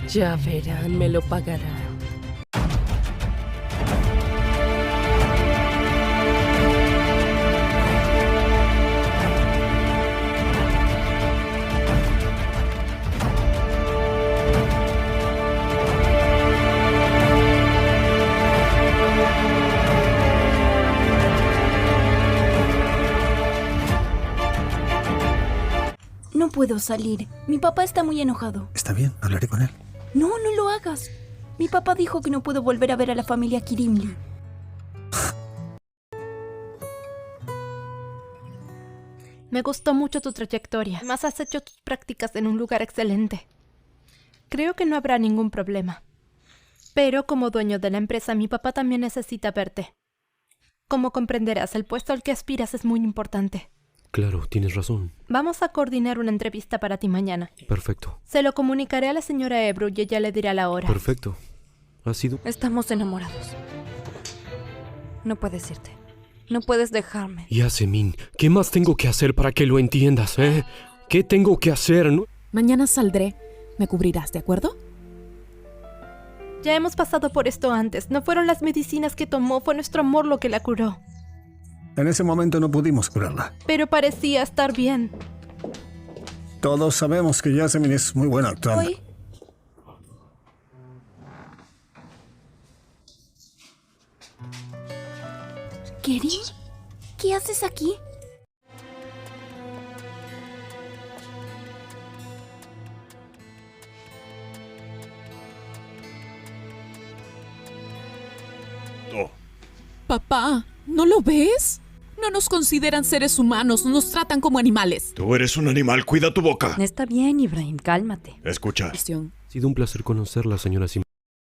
Ya verán, me lo pagarán. No puedo salir. Mi papá está muy enojado. Está bien, hablaré con él. No, no lo hagas. Mi papá dijo que no puedo volver a ver a la familia Kirimli. Me gustó mucho tu trayectoria. Además, has hecho tus prácticas en un lugar excelente. Creo que no habrá ningún problema. Pero como dueño de la empresa, mi papá también necesita verte. Como comprenderás, el puesto al que aspiras es muy importante. Claro, tienes razón. Vamos a coordinar una entrevista para ti mañana. Perfecto. Se lo comunicaré a la señora Ebru y ella le dirá la hora. Perfecto. Ha sido... Estamos enamorados. No puedes irte. No puedes dejarme. Yasemin, ¿qué más tengo que hacer para que lo entiendas, eh? ¿Qué tengo que hacer? No... Mañana saldré. Me cubrirás, ¿de acuerdo? Ya hemos pasado por esto antes. No fueron las medicinas que tomó, fue nuestro amor lo que la curó. En ese momento no pudimos curarla. Pero parecía estar bien. Todos sabemos que Yasemin es muy buena actuando. Hoy ¿Kerim? ¿Qué haces aquí? Papá, ¿no lo ves? No nos consideran seres humanos, nos tratan como animales. Tú eres un animal, cuida tu boca. Está bien, Ibrahim, cálmate. Escucha. Ha sido un placer conocerla, señora Sim.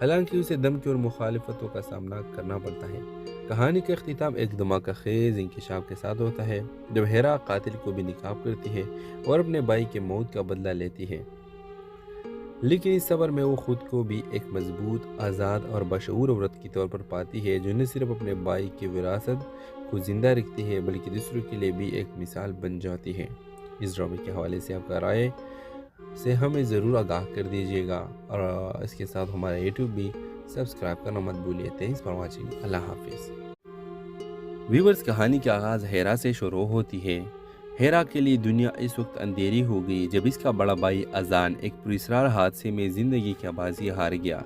حالانکہ اسے دھمکی اور مخالفتوں کا سامنا کرنا پڑتا ہے۔ کہانی کا اختتام ایک دھماکہ خیز انکشاف کے ساتھ ہوتا ہے جب ہیرا قاتل کو بھی نکاب کرتی ہے اور اپنے بھائی کے موت کا بدلہ لیتی ہے، لیکن اس سفر میں وہ خود کو بھی ایک مضبوط، آزاد اور بشعور عورت کے طور پر پاتی ہے جو نہ صرف اپنے بھائی کی وراثت کو زندہ رکھتی ہے بلکہ دوسروں کے لیے بھی ایک مثال بن جاتی ہے۔ اس ڈرامے کے حوالے سے آپ کا رائے سے ہمیں ضرور آگاہ کر دیجیے گا، اور اس کے ساتھ ہمارا یوٹیوب بھی سبسکرائب کرنا مت بھولیے۔ Thanks for watching. اللہ حافظ۔ ویورز، کہانی کا آغاز ہیرا سے شروع ہوتی ہے۔ ہیرا کے لیے دنیا اس وقت اندھیری ہو گئی جب اس کا بڑا بھائی اذان ایک پراسرار حادثے میں زندگی کی بازی ہار گیا۔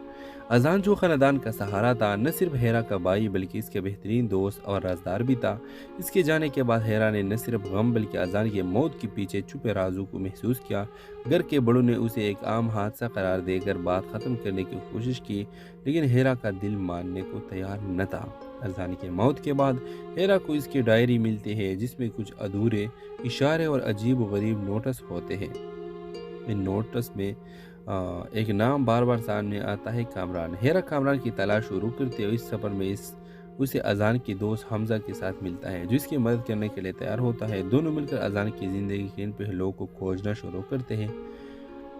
اذان جو خاندان کا سہارا تھا، نہ صرف ہیرا کا بھائی بلکہ اس کے بہترین دوست اور رازدار بھی تھا۔ اس کے جانے کے بعد ہیرا نے نہ صرف غم بلکہ اذان کی موت کے پیچھے چھپے رازوں کو محسوس کیا۔ گھر کے بڑوں نے اسے ایک عام حادثہ قرار دے کر بات ختم کرنے کی کوشش کی، لیکن ہیرا کا دل ماننے کو تیار نہ تھا۔ اذان کی موت کے بعد ہیرا کو اس کی ڈائری ملتی ہے جس میں کچھ ادھورے اشارے اور عجیب و غریب نوٹس ہوتے ہیں۔ ان نوٹس میں ایک نام بار بار سامنے آتا ہے، کامران۔ ہیرا کامران کی تلاش شروع کرتے ہوئے اس سفر میں اسے اذان کے دوست حمزہ کے ساتھ ملتا ہے جو اس کی مدد کرنے کے لیے تیار ہوتا ہے۔ دونوں مل کر اذان کی زندگی کے ان پہلوؤں کو کھوجنا شروع کرتے ہیں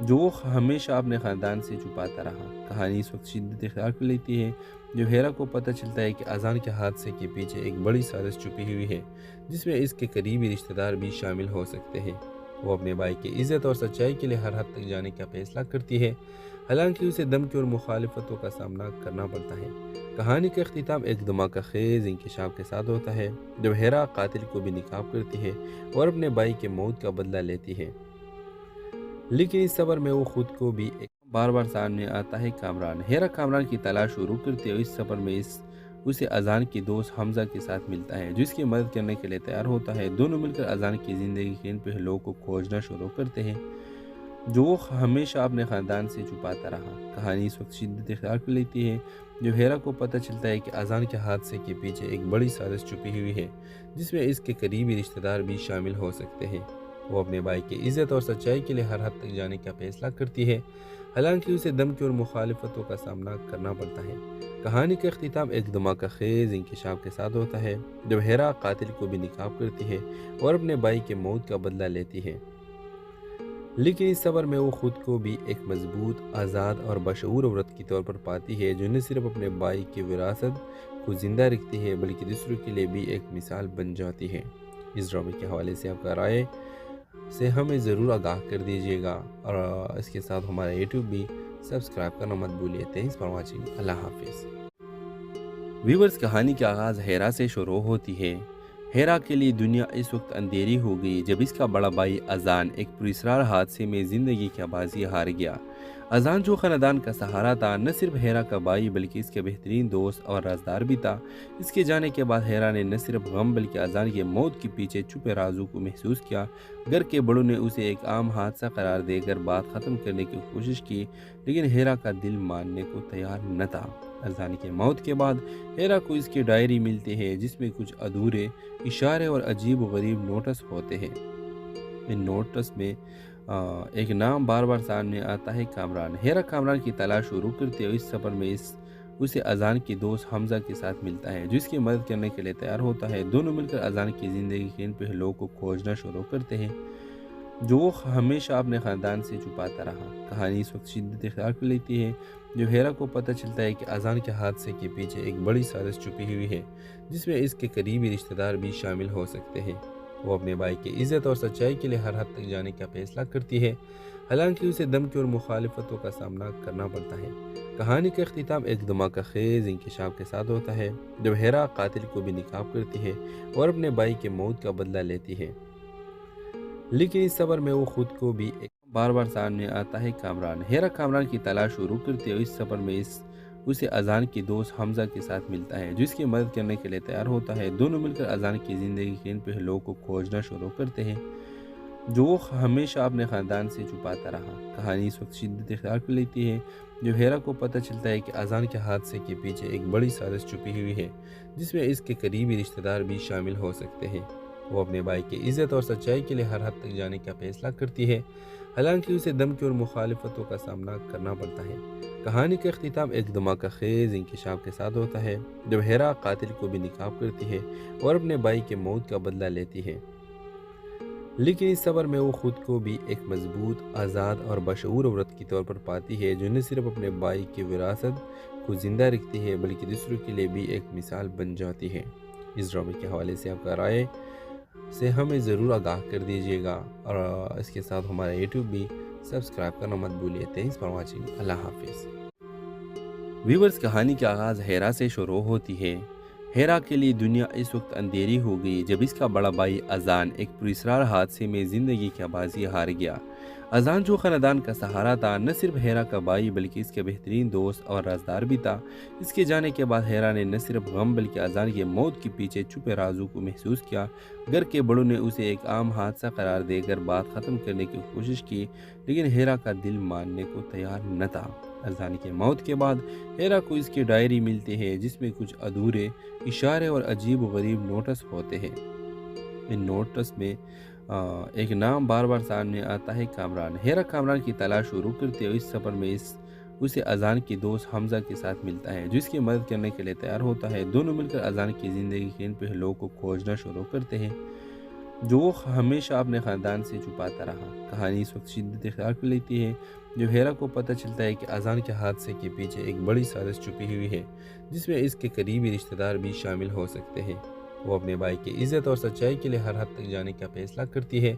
جو وہ ہمیشہ اپنے خاندان سے چھپاتا رہا۔ کہانی اس وقت شدت اختیار کر لیتی ہے جب ہیرا کو پتہ چلتا ہے کہ اذان کے حادثے کے پیچھے ایک بڑی سازش چھپی ہوئی ہے جس میں اس کے قریبی رشتہ دار بھی شامل ہو سکتے ہیں۔ وہ اپنے بھائی کی عزت اور سچائی کے لیے ہر حد تک جانے کا فیصلہ کرتی ہے، حالانکہ اسے دھمکی اور مخالفتوں کا سامنا کرنا پڑتا ہے۔ کہانی کا اختتام ایک دھماکہ خیز انکشاف کے ساتھ ہوتا ہے جب ہیرا قاتل کو بھی نکاب کرتی ہے اور اپنے بھائی کے موت کا بدلہ لیتی ہے، لیکن اس سفر میں وہ خود کو بھی بار بار سامنے آتا ہے، کامران۔ ہیرا کامران کی تلاش شروع کرتے ہوئے اس سفر میں اسے اذان کے دوست حمزہ کے ساتھ ملتا ہے جو اس کی مدد کرنے کے لیے تیار ہوتا ہے۔ دونوں مل کر اذان کی زندگی کے ان پہلوؤں کو کھوجنا شروع کرتے ہیں جو وہ ہمیشہ اپنے خاندان سے چھپاتا رہا۔ کہانی اس وقت شدت اختیار کر لیتی ہے جب ہیرا کو پتہ چلتا ہے کہ اذان کے حادثے کے پیچھے ایک بڑی سازش چھپی ہوئی ہے جس میں اس کے قریبی رشتہ دار بھی شامل ہو سکتے ہیں۔ وہ اپنے بھائی کی عزت اور سچائی کے لیے ہر حد تک جانے کا فیصلہ کرتی ہے، حالانکہ اسے دھمکی اور مخالفتوں کا سامنا کرنا پڑتا ہے۔ کہانی کا اختتام ایک دھماکہ خیز انکشاف کے ساتھ ہوتا ہے جب ہیرا قاتل کو بھی نکاب کرتی ہے اور اپنے بھائی کے موت کا بدلہ لیتی ہے، لیکن اس سفر میں وہ خود کو بھی ایک مضبوط، آزاد اور بشعور عورت کے طور پر پاتی ہے جو نہ صرف اپنے بھائی کی وراثت کو زندہ رکھتی ہے بلکہ دوسروں کے لیے بھی ایک مثال بن جاتی ہے۔ اس ڈرامے کے حوالے سے آپ کا رائے سے ہمیں ضرور آگاہ کر دیجیے گا، اور اس کے ساتھ ہمارا یوٹیوب بھی سبسکرائب کرنا مت بھولیے۔ Thanks for watching. اللہ حافظ۔ ویورز، کہانی کا آغاز ہیرا سے شروع ہوتی ہے۔ ہیرا کے لیے دنیا اس وقت اندھیری ہو گئی جب اس کا بڑا بھائی اذان ایک پراسرار حادثے میں زندگی کی بازی ہار گیا۔ اذان جو خاندان کا سہارا تھا، نہ صرف ہیرا کا بھائی بلکہ اس کے بہترین دوست اور رازدار بھی تھا۔ اس کے جانے کے بعد ہیرا نے نہ صرف غم بلکہ اذان کی موت کے پیچھے چھپے رازوں کو محسوس کیا۔ گھر کے بڑوں نے اسے ایک عام حادثہ قرار دے کر بات ختم کرنے کی کوشش کی، لیکن ہیرا کا دل ماننے کو تیار نہ تھا۔ اذان کی موت کے بعد ہیرا کو اس کی ڈائری ملتی ہے جس میں کچھ ادھورے اشارے اور عجیب و غریب نوٹس ہوتے ہیں۔ ان نوٹس میں ایک نام بار بار سامنے آتا ہے، کامران۔ ہیرا کامران کی تلاش شروع کرتے ہوئے اس سفر میں اسے اذان کے دوست حمزہ کے ساتھ ملتا ہے جو اس کی مدد کرنے کے لیے تیار ہوتا ہے۔ دونوں مل کر اذان کی زندگی کے ان پہلوؤں کو کھوجنا شروع کرتے ہیں جو وہ ہمیشہ اپنے خاندان سے چھپاتا رہا۔ کہانی اس وقت شدت اختیار کر لیتی ہے جب ہیرا کو پتہ چلتا ہے کہ اذان کے حادثے کے پیچھے ایک بڑی سازش چھپی ہوئی ہے جس میں اس کے قریبی رشتہ دار بھی شامل ہو سکتے ہیں۔ وہ اپنے بھائی کی عزت اور سچائی کے لیے ہر حد تک جانے کا فیصلہ کرتی ہے، حالانکہ اسے دھمکی اور مخالفتوں کا سامنا کرنا پڑتا ہے۔ کہانی کا اختتام ایک دھماکہ خیز انکشاف کے ساتھ ہوتا ہے جب ہیرا قاتل کو بھی نکاب کرتی ہے اور اپنے بھائی کے موت کا بدلہ لیتی ہے، لیکن اس سفر میں وہ خود کو بھی بار بار سامنے آتا ہے، کامران۔ ہیرا کامران کی تلاش شروع کرتے ہوئے اس سفر میں اسے اذان کے دوست حمزہ کے ساتھ ملتا ہے جو اس کی مدد کرنے کے لیے تیار ہوتا ہے۔ دونوں مل کر اذان کی زندگی کے ان پہلوؤں کو کھوجنا شروع کرتے ہیں جو وہ ہمیشہ اپنے خاندان سے چھپاتا رہا۔ کہانی اس وقت شدت اختیار کر لیتی ہے جب ہیرا کو پتہ چلتا ہے کہ اذان کے حادثے کے پیچھے ایک بڑی سازش چھپی ہوئی ہے جس میں اس کے قریبی رشتہ دار بھی شامل ہو سکتے ہیں۔ وہ اپنے بھائی کی عزت اور سچائی کے لیے ہر حد تک جانے کا فیصلہ کرتی ہے، حالانکہ اسے دھمکی اور مخالفتوں کا سامنا کرنا پڑتا ہے۔ کہانی کا اختتام ایک دھماکہ خیز انکشاف کے ساتھ ہوتا ہے جب ہیرا قاتل کو بے نقاب کرتی ہے اور اپنے بھائی کے موت کا بدلہ لیتی ہے، لیکن اس سفر میں وہ خود کو بھی ایک مضبوط، آزاد اور بشعور عورت کے طور پر پاتی ہے جو نہ صرف اپنے بھائی کی وراثت کو زندہ رکھتی ہے بلکہ دوسروں کے لیے بھی ایک مثال بن جاتی ہے۔ اس ڈرامے کے حوالے سے آپ کا رائے سے ہمیں ضرور آگاہ کر دیجیے گا، اور اس کے ساتھ ہمارا یوٹیوب بھی سبسکرائب کرنا مت بھولیے۔ تھینکس فار واچنگ، اللہ حافظ۔ ویورز، کہانی کا آغاز ہیرا سے شروع ہوتی ہے۔ ہیرا کے لیے دنیا اس وقت اندھیری ہو گئی جب اس کا بڑا بھائی اذان ایک پراسرار حادثے میں زندگی کی بازی ہار گیا۔ اذان جو خاندان کا سہارا تھا، نہ صرف ہیرا کا بھائی بلکہ اس کے بہترین دوست اور رازدار بھی تھا۔ اس کے جانے کے بعد ہیرا نے نہ صرف غم بلکہ اذان کی موت کے پیچھے چھپے رازوں کو محسوس کیا۔ گھر کے بڑوں نے اسے ایک عام حادثہ قرار دے کر بات ختم کرنے کی کوشش کی، لیکن ہیرا کا دل ماننے کو تیار نہ تھا۔ اذان کی موت کے بعد ہیرا کو اس کی ڈائری ملتی ہے جس میں کچھ ادھورے اشارے اور عجیب و غریب نوٹس ہوتے ہیں۔ ان نوٹس میں ایک نام بار بار سامنے آتا ہے، کامران۔ ہیرا کامران کی تلاش شروع کرتے ہوئے اس سفر میں اسے اذان کی دوست حمزہ کے ساتھ ملتا ہے جو اس کی مدد کرنے کے لیے تیار ہوتا ہے۔ دونوں مل کر اذان کی زندگی کے ان پہلوؤں کو کھوجنا شروع کرتے ہیں جو وہ ہمیشہ اپنے خاندان سے چھپاتا رہا۔ کہانی اس وقت شدت اختیار کر لیتی ہے جب ہیرا کو پتہ چلتا ہے کہ اذان کے حادثے کے پیچھے ایک بڑی سازش چھپی ہوئی ہے جس میں اس کے قریبی رشتہ دار بھی شامل ہو سکتے ہیں۔ وہ اپنے بھائی کی عزت اور سچائی کے لیے ہر حد تک جانے کا فیصلہ کرتی ہے،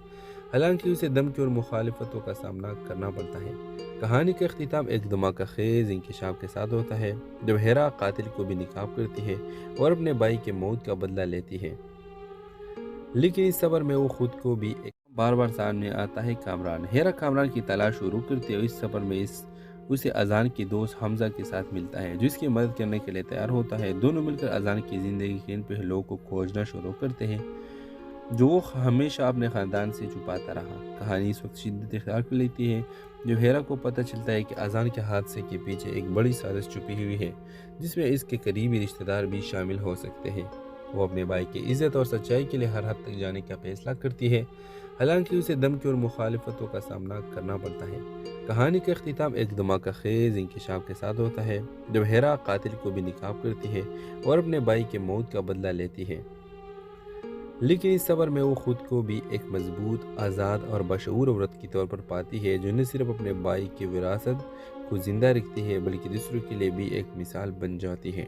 حالانکہ اسے دھمکی اور مخالفتوں کا سامنا کرنا پڑتا ہے۔ کہانی کا اختتام ایک دھماکہ خیز انکشاف کے ساتھ ہوتا ہے جب ہیرا قاتل کو بے نقاب کرتی ہے اور اپنے بھائی کے موت کا بدلہ لیتی ہے، لیکن اس سفر میں وہ خود کو بھی بار بار سامنے آتا ہے، کامران۔ ہیرا کامران کی تلاش شروع کرتے ہوئے اس سفر میں اسے اذان کی دوست حمزہ کے ساتھ ملتا ہے جو اس کی مدد کرنے کے لیے تیار ہوتا ہے۔ دونوں مل کر اذان کی زندگی کے ان پہلوؤں کو کھوجنا شروع کرتے ہیں جو وہ ہمیشہ اپنے خاندان سے چھپاتا رہا۔ کہانی اس وقت شدت اختیار کر لیتی ہے جب ہیرا کو پتہ چلتا ہے کہ اذان کے حادثے کے پیچھے ایک بڑی سازش چھپی ہوئی ہے جس میں اس کے قریبی رشتہ دار بھی شامل ہو سکتے ہیں۔ وہ اپنے بھائی کی عزت اور سچائی کے لیے ہر حد تک جانے کا فیصلہ کرتی ہے، حالانکہ اسے دھمکی اور مخالفتوں کا سامنا کرنا پڑتا ہے۔ کہانی کا اختتام ایک دھماکہ خیز انکشاف کے ساتھ ہوتا ہے جب ہیرا قاتل کو بے نقاب کرتی ہے اور اپنے بھائی کے موت کا بدلہ لیتی ہے، لیکن اس سفر میں وہ خود کو بھی ایک مضبوط، آزاد اور بشعور عورت کے طور پر پاتی ہے جو نہ صرف اپنے بھائی کی وراثت کو زندہ رکھتی ہے بلکہ دوسروں کے لیے بھی ایک مثال بن جاتی ہے۔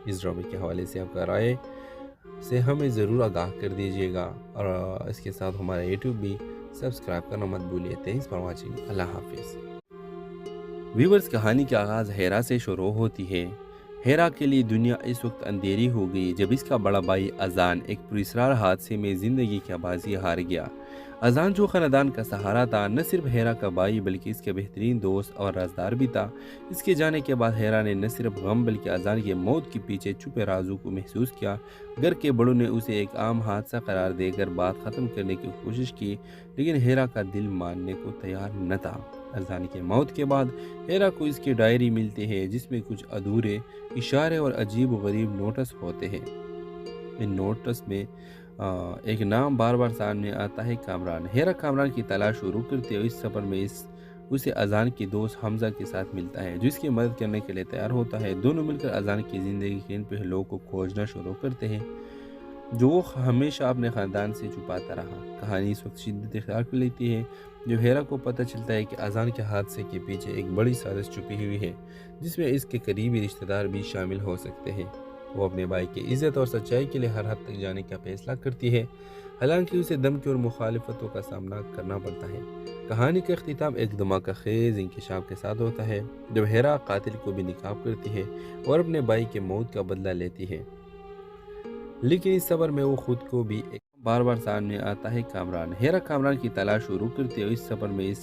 اس ڈرامے کے حوالے سے آپ کا رائے سے ہمیں ضرور آگاہ کر دیجیے گا، اور اس کے ساتھ ہمارا یوٹیوب بھی سبسکرائب کرنا مت بھولیے۔ تھینکس فار واچنگ، اللہ حافظ۔ ویورز، کہانی کا آغاز ہیرا سے شروع ہوتی ہے۔ ہیرا کے لیے دنیا اس وقت اندھیری ہو گئی جب اس کا بڑا بھائی اذان ایک پراسرار حادثے میں زندگی کی بازی ہار گیا۔ اذان جو خاندان کا سہارا تھا، نہ صرف ہیرا کا بھائی بلکہ اس کے بہترین دوست اور رازدار بھی تھا۔ اس کے جانے کے بعد ہیرا نے نہ صرف غم بلکہ اذان کی موت کے پیچھے چھپے رازوں کو محسوس کیا۔ گھر کے بڑوں نے اسے ایک عام حادثہ قرار دے کر بات ختم کرنے کی کوشش کی، لیکن ہیرا کا دل ماننے کو تیار نہ تھا۔ اذان کی موت کے بعد ہیرا کو اس کی ڈائری ملتی ہے جس میں کچھ ادھورے اشارے اور عجیب و غریب نوٹس ہوتے ہیں۔ ان نوٹس میں ایک نام بار بار سامنے آتا ہے، کامران۔ ہیرا کامران کی تلاش شروع کرتے ہوئے اس سفر میں اسے اذان کی دوست حمزہ کے ساتھ ملتا ہے جو اس کی مدد کرنے کے لیے تیار ہوتا ہے۔ دونوں مل کر اذان کی زندگی کے ان پہلوؤں کو کھوجنا شروع کرتے ہیں جو وہ ہمیشہ اپنے خاندان سے چھپاتا رہا۔ کہانی اس وقت شدت اختیار کر لیتی ہے جب ہیرا کو پتہ چلتا ہے کہ اذان کے حادثے کے پیچھے ایک بڑی سازش چھپی ہوئی ہے جس میں اس کے قریبی رشتہ دار بھی شامل ہو سکتے ہیں۔ وہ اپنے بھائی کی عزت اور سچائی کے لیے ہر حد تک جانے کا فیصلہ کرتی ہے، حالانکہ اسے دھمکی اور مخالفتوں کا سامنا کرنا پڑتا ہے۔ کہانی کا اختتام ایک دھماکہ خیز انکشاف کے ساتھ ہوتا ہے جب ہیرا قاتل کو بے نقاب کرتی ہے اور اپنے بھائی کے موت کا بدلہ لیتی ہے، لیکن اس سفر میں وہ خود کو بھی بار بار سامنے آتا ہے، کامران۔ ہیرا کامران کی تلاش شروع کرتے ہوئے اس سفر میں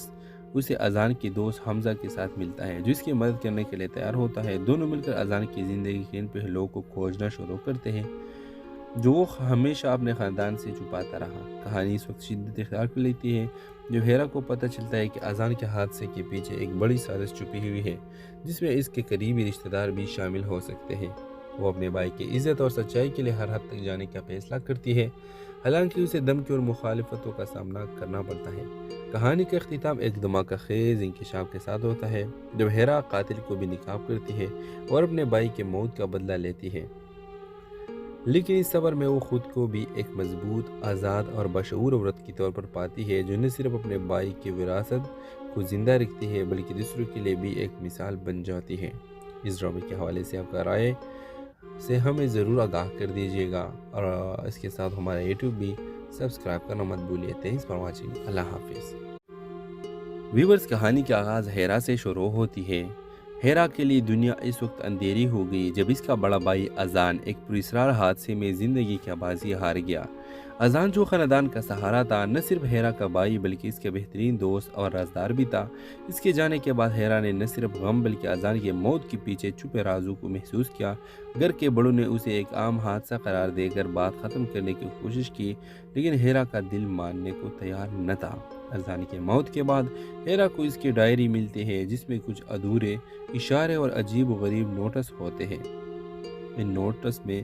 اسے اذان کی دوست حمزہ کے ساتھ ملتا ہے جو اس کی مدد کرنے کے لیے تیار ہوتا ہے۔ دونوں مل کر اذان کی زندگی کے ان پہلوؤں کو کھوجنا شروع کرتے ہیں جو وہ ہمیشہ اپنے خاندان سے چھپاتا رہا۔ کہانی اس وقت شدت اختیار کر لیتی ہے جب ہیرا کو پتہ چلتا ہے کہ اذان کے حادثے کے پیچھے ایک بڑی سازش چھپی ہوئی ہے جس میں اس کے قریبی رشتہ دار بھی شامل ہو سکتے ہیں۔ وہ اپنے بھائی کی عزت اور سچائی کے لیے ہر حد تک جانے کا فیصلہ کرتی ہے، حالانکہ اسے دھمکی اور مخالفتوں کا سامنا کرنا پڑتا ہے۔ کہانی کا اختتام ایک دھماکہ خیز انکشاف کے ساتھ ہوتا ہے، جب ہیرا قاتل کو بھی نقاب کرتی ہے اور اپنے بھائی کے موت کا بدلہ لیتی ہے، لیکن اس سفر میں وہ خود کو بھی ایک مضبوط، آزاد اور بشعور عورت کی طور پر پاتی ہے، جو نہ صرف اپنے بھائی کی وراثت کو زندہ رکھتی ہے بلکہ دوسروں کے لیے بھی ایک مثال بن جاتی ہے۔ اس ڈرامے کے حوالے سے آپ کا رائے سے ہمیں ضرور آگاہ کر دیجیے گا، اور اس کے ساتھ ہمارا یوٹیوب بھی سبسکرائب کرنا مت بھولیے۔ Thanks for watching. اللہ حافظ۔ ویورز، کہانی کا آغاز ہیرا سے شروع ہوتی ہے۔ ہیرا کے لیے دنیا اس وقت اندھیری ہو گئی جب اس کا بڑا بھائی اذان ایک پراسرار حادثے میں زندگی کی بازی ہار گیا۔ اذان، جو خاندان کا سہارا تھا، نہ صرف ہیرا کا بھائی بلکہ اس کے بہترین دوست اور رازدار بھی تھا۔ اس کے جانے کے بعد ہیرا نے نہ صرف غم بلکہ اذان کی موت کے پیچھے چھپے رازوں کو محسوس کیا۔ گھر کے بڑوں نے اسے ایک عام حادثہ قرار دے کر بات ختم کرنے کی کوشش کی، لیکن ہیرا کا دل ماننے کو تیار نہ تھا۔ اذان کی موت کے بعد ہیرا کو اس کی ڈائری ملتی ہے، جس میں کچھ ادھورے اشارے اور عجیب و غریب نوٹس ہوتے ہیں۔ ان نوٹس میں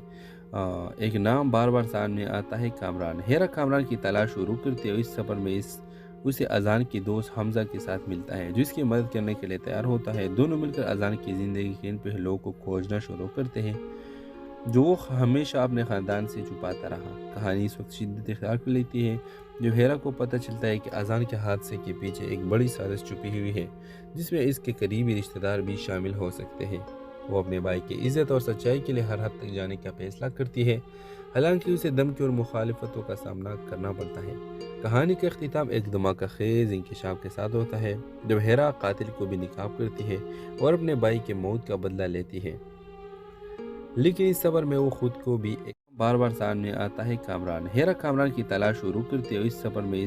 ایک نام بار بار سامنے آتا ہے، کامران۔ ہیرا کامران کی تلاش شروع کرتے ہوئے اس سفر میں اسے اذان کی دوست حمزہ کے ساتھ ملتا ہے، جو اس کی مدد کرنے کے لیے تیار ہوتا ہے۔ دونوں مل کر اذان کی زندگی کے ان پہلوؤں کو کھوجنا شروع کرتے ہیں جو وہ ہمیشہ اپنے خاندان سے چھپاتا رہا۔ کہانی اس وقت شدت اختیار کر لیتی ہے جب ہیرا کو پتہ چلتا ہے کہ اذان کے حادثے کے پیچھے ایک بڑی سازش چھپی ہوئی ہے، جس میں اس کے قریبی رشتہ دار بھی شامل ہو سکتے ہیں۔ وہ اپنے بھائی کی عزت اور سچائی کے لیے ہر حد تک جانے کا فیصلہ کرتی ہے، حالانکہ اسے دھمکی اور مخالفتوں کا سامنا کرنا پڑتا ہے۔ کہانی کا اختتام ایک دھماکہ خیز انکشاف کے ساتھ ہوتا ہے، جب ہیرا قاتل کو بھی نقاب کرتی ہے اور اپنے بھائی کے موت کا بدلہ لیتی ہے، لیکن اس سفر میں وہ خود کو بھی بار بار سامنے آتا ہے، کامران۔ ہیرا کامران کی تلاش شروع کرتے ہوئے اس سفر میں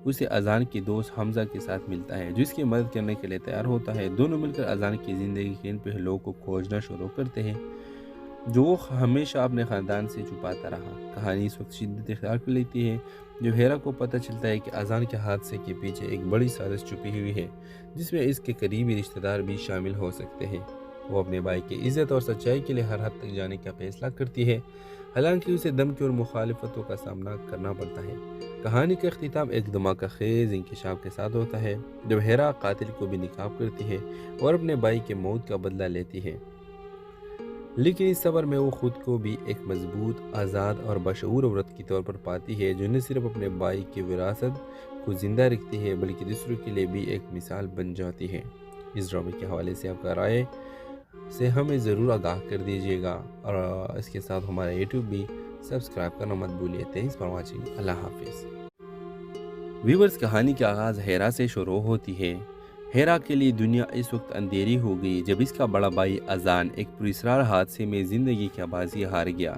اسے اذان کی دوست حمزہ کے ساتھ ملتا ہے، جو اس کی مدد کرنے کے لیے تیار ہوتا ہے۔ دونوں مل کر اذان کی زندگی کے ان پہلوؤں کو کھوجنا شروع کرتے ہیں جو وہ ہمیشہ اپنے خاندان سے چھپاتا رہا۔ کہانی اس وقت شدت اختیار کر لیتی ہے جب ہیرا کو پتہ چلتا ہے کہ اذان کے حادثے کے پیچھے ایک بڑی سازش چھپی ہوئی ہے، جس میں اس کے قریبی رشتہ دار بھی شامل ہو سکتے ہیں۔ وہ اپنے بھائی کی عزت اور سچائی کے لیے ہر حد تک جانے کا فیصلہ کرتی ہے، حالانکہ اسے دھمکی اور مخالفتوں کا سامنا کرنا پڑتا ہے۔ کہانی کا اختتام ایک دھماکہ خیز انکشاف کے ساتھ ہوتا ہے، جب ہیرا قاتل کو بھی نقاب کرتی ہے اور اپنے بھائی کے موت کا بدلہ لیتی ہے، لیکن اس سفر میں وہ خود کو بھی ایک مضبوط، آزاد اور بشعور عورت کی طور پر پاتی ہے، جو نہ صرف اپنے بھائی کی وراثت کو زندہ رکھتی ہے بلکہ دوسروں کے لیے بھی ایک مثال بن جاتی ہے۔ اس ڈرامے کے حوالے سے آپ کا رائے سے ہمیں ضرور آگاہ کر دیجیے گا، اور اس کے ساتھ ہمارا یوٹیوب بھی سبسکرائب کرنا مت بھولیے۔ Thanks for watching. اللہ حافظ۔ ویورز، کہانی کا آغاز ہیرا سے شروع ہوتی ہے۔ ہیرا کے لیے دنیا اس وقت اندھیری ہو گئی جب اس کا بڑا بھائی اذان ایک پراسرار حادثے میں زندگی کی بازی ہار گیا۔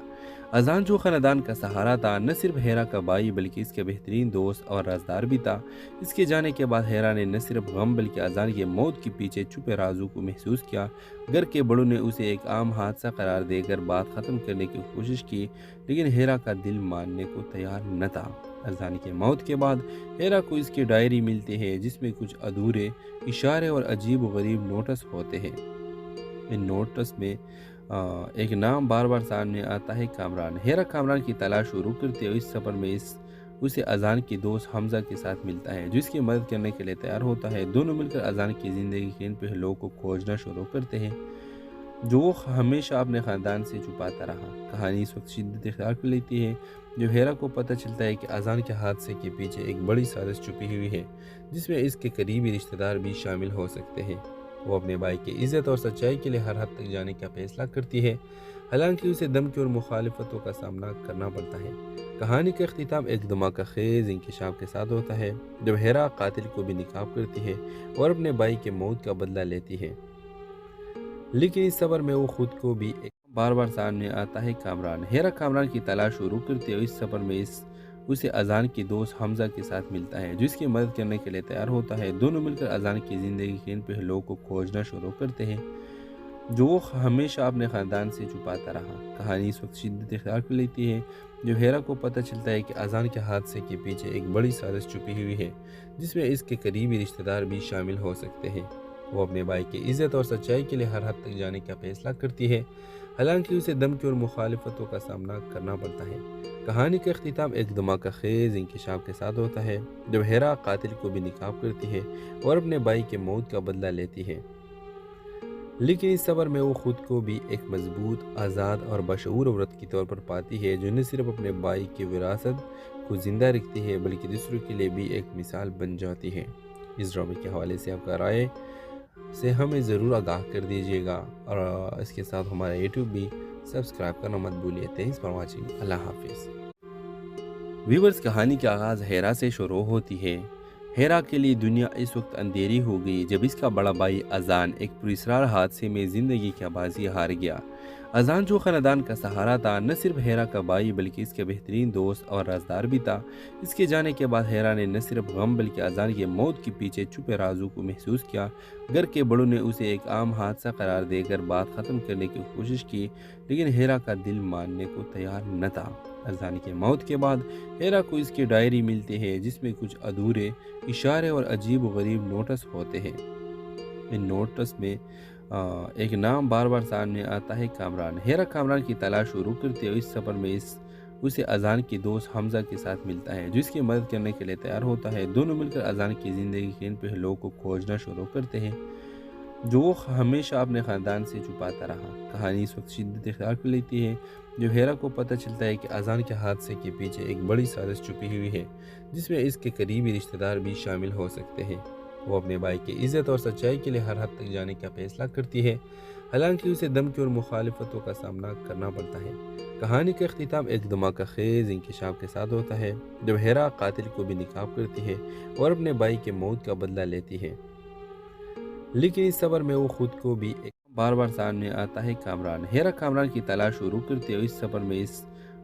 اذان، جو خاندان کا سہارا تھا، نہ صرف ہیرا کا بھائی بلکہ اس کے بہترین دوست اور رازدار بھی تھا۔ اس کے جانے کے بعد ہیرا نے نہ صرف غم بلکہ اذان کی موت کے پیچھے چھپے رازوں کو محسوس کیا۔ گھر کے بڑوں نے اسے ایک عام حادثہ قرار دے کر بات ختم کرنے کی کوشش کی، لیکن ہیرا کا دل ماننے کو تیار نہ تھا۔ اذان کی موت کے بعد ہیرا کو اس کی ڈائری ملتی ہے، جس میں کچھ ادھورے اشارے اور عجیب و غریب نوٹس ہوتے ہیں۔ ان نوٹس میں ایک نام بار بار سامنے آتا ہے، کامران۔ ہیرا کامران کی تلاش شروع کرتے ہوئے اس سفر میں اسے اذان کی دوست حمزہ کے ساتھ ملتا ہے، جو اس کی مدد کرنے کے لیے تیار ہوتا ہے۔ دونوں مل کر اذان کی زندگی کے ان پہلوؤں کو کھوجنا شروع کرتے ہیں جو وہ ہمیشہ اپنے خاندان سے چھپاتا رہا۔ کہانی اس وقت شدت اختیار کر لیتی ہے جب ہیرا کو پتہ چلتا ہے کہ اذان کے حادثے کے پیچھے ایک بڑی سازش چھپی ہوئی ہے، جس میں اس کے قریبی رشتہ دار بھی شامل ہو سکتے ہیں۔ وہ اپنے بھائی کی عزت اور سچائی کے لیے ہر حد تک جانے کا فیصلہ کرتی ہے، حالانکہ اسے دھمکی اور مخالفتوں کا سامنا کرنا پڑتا ہے۔ کہانی کا اختتام ایک دھماکہ خیز انکشاف کے ساتھ ہوتا ہے، جب ہیرا قاتل کو بھی نقاب کرتی ہے اور اپنے بھائی کے موت کا بدلہ لیتی ہے، لیکن اس سفر میں وہ خود کو بھی بار بار سامنے آتا ہے، کامران۔ ہیرا کامران کی تلاش شروع کرتے ہوئے اس سفر میں اسے اذان کی دوست حمزہ کے ساتھ ملتا ہے، جو اس کی مدد کرنے کے لیے تیار ہوتا ہے۔ دونوں مل کر اذان کی زندگی کے ان پہلوؤں کو کھوجنا شروع کرتے ہیں جو وہ ہمیشہ اپنے خاندان سے چھپاتا رہا۔ کہانی اس وقت شدت اختیار کر لیتی ہے جب ہیرا کو پتہ چلتا ہے کہ اذان کے حادثے کے پیچھے ایک بڑی سازش چھپی ہوئی ہے، جس میں اس کے قریبی رشتہ دار بھی شامل ہو سکتے ہیں۔ وہ اپنے بھائی کی عزت اور سچائی کے لیے ہر حد تک جانے کا فیصلہ کرتی ہے، حالانکہ اسے دھمکی اور مخالفتوں کا سامنا کرنا پڑتا ہے۔ کہانی کا اختتام ایک دھماکہ خیز انکشاف کے ساتھ ہوتا ہے جب ہیرا قاتل کو بھی نکاب کرتی ہے اور اپنے بھائی کے موت کا بدلہ لیتی ہے، لیکن اس سفر میں وہ خود کو بھی ایک مضبوط، آزاد اور بشعور عورت کے طور پر پاتی ہے جو نہ صرف اپنے بھائی کی وراثت کو زندہ رکھتی ہے بلکہ دوسروں کے لیے بھی ایک مثال بن جاتی ہے۔ اس ڈرامے کے حوالے سے آپ کا رائے سے ہمیں ضرور آگاہ کر دیجیے گا، اور اس کے ساتھ ہمارا یوٹیوب بھی سبسکرائب کرنا مت بھولیے۔ Thanks for watching. اللہ حافظ۔ ویورز، کہانی کا آغاز ہیرا سے شروع ہوتی ہے۔ ہیرا کے لیے دنیا اس وقت اندھیری ہو گئی جب اس کا بڑا بھائی اذان ایک پراسرار حادثے میں زندگی کی بازی ہار گیا۔ اذان جو خاندان کا سہارا تھا، نہ صرف ہیرا کا بھائی بلکہ اس کے بہترین دوست اور رازدار بھی تھا۔ اس کے جانے کے بعد ہیرا نے نہ صرف غم بلکہ اذان کے موت کے پیچھے چھپے رازوں کو محسوس کیا۔ گھر کے بڑوں نے اسے ایک عام حادثہ قرار دے کر بات ختم کرنے کی کوشش کی، لیکن ہیرا کا دل ماننے کو تیار نہ تھا۔ اذان کے موت کے بعد ہیرا کو اس کی ڈائری ملتی ہے جس میں کچھ ادھورے اشارے اور عجیب و غریب نوٹس ہوتے ہیں۔ ان نوٹس میں ایک نام بار بار سامنے آتا ہے، کامران۔ ہیرا کامران کی تلاش شروع کرتے ہوئے اس سفر میں اسے اذان کے دوست حمزہ کے ساتھ ملتا ہے جو اس کی مدد کرنے کے لیے تیار ہوتا ہے۔ دونوں مل کر اذان کی زندگی کے ان پہلوؤں کو کھوجنا شروع کرتے ہیں جو وہ ہمیشہ اپنے خاندان سے چھپاتا رہا۔ کہانی اس وقت شدت اختیار کر لیتی ہے جو ہیرا کو پتہ چلتا ہے کہ اذان کے حادثے کے پیچھے ایک بڑی سازش چھپی ہوئی ہے جس میں اس کے قریبی رشتہ دار بھی شامل ہو سکتے ہیں۔ وہ اپنے بھائی کی عزت اور سچائی کے لیے ہر حد تک جانے کا فیصلہ کرتی ہے، حالانکہ اسے دھمکی اور مخالفتوں کا سامنا کرنا پڑتا ہے۔ کہانی کا اختتام ایک دھماکہ خیز انکشاف کے ساتھ ہوتا ہے جب ہیرا قاتل کو بھی نکاب کرتی ہے اور اپنے بھائی کے موت کا بدلہ لیتی ہے، لیکن اس سفر میں وہ خود کو بھی بار بار سامنے آتا ہے، کامران۔ ہیرا کامران کی تلاش شروع کرتے ہوئے اس سفر میں